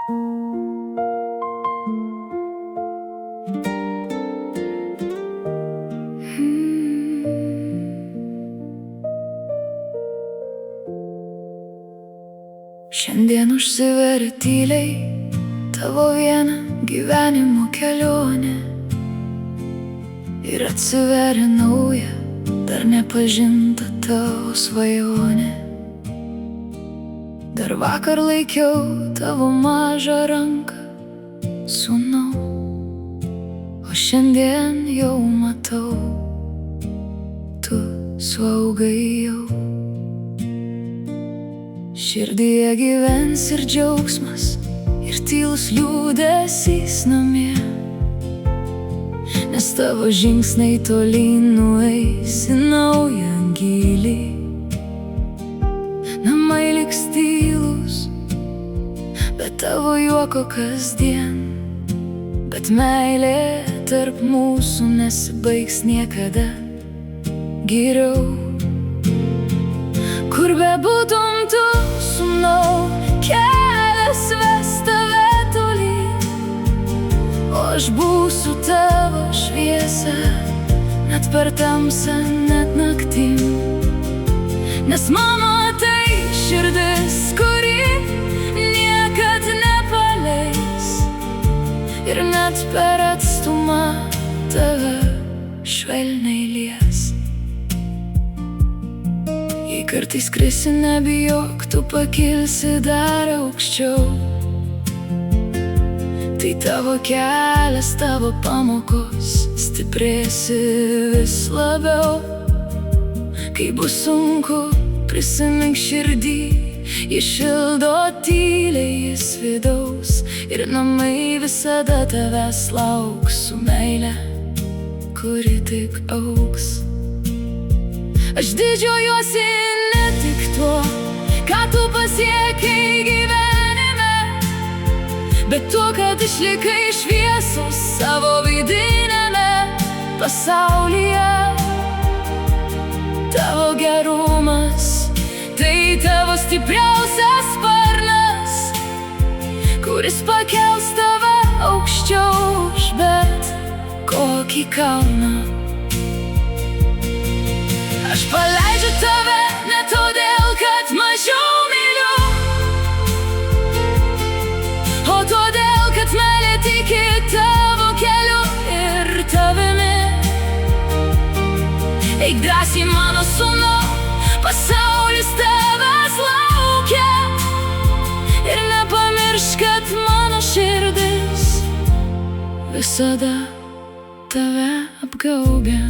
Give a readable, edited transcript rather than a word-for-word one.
Šiandien užsiveria tyliai tavo viena gyvenimo kelionė ir atsiveria nauja, dar nepažinta tavo svajonė. Dar vakar laikiau tavo mažą ranką, sūnau, o šiandien jau matau, tu suaugai jau. Širdyje gyvens ir džiaugsmas, ir tylus liūdesys namie, nes tavo žingsniai tolyn nueis į naują gylį. Namai liks tylus, be tavo juoko kasdien, bet meilė tarp mūsų nesibaigs niekada. Geriau, kur bebūtum tu, sūnau, kelias ves tave tolyn, o aš būsiu tavo šviesa, net per tamsą, net naktim. Nes mano tai širdis, kuri niekad nepaleis, ir net per atstumą tave švelniai lies. Jei kartais krisi, nebijok, tu pakilsi dar aukščiau. Tai tavo kelias, tavo pamokos, stiprėsi vis labiau. Kai bus sunku, prisimink širdį, jis šildo tyliai jis vidaus, ir namai visada tavęs lauks su meile, kuri tik augs. Aš didžiuojuosi ne tik tuo, ką tu pasiekei gyvenime, bet tuo, kad išlikai šviesus savo vidinėme pasaulyje. Tavo gerumas, tai tavo stipriausias sparnas, kuris pakels tave aukščiau už bet kokį kalną. Aš paleidžiu tave ne todėl, kad mažiau myliu, o todėl, kad meilė tiki tavo keliu ir tavimi. Eik drąsiai, mano sūnau, pasaulis tavęs laukia, ir nepamiršk, kad mano širdis visada tave apgaubia.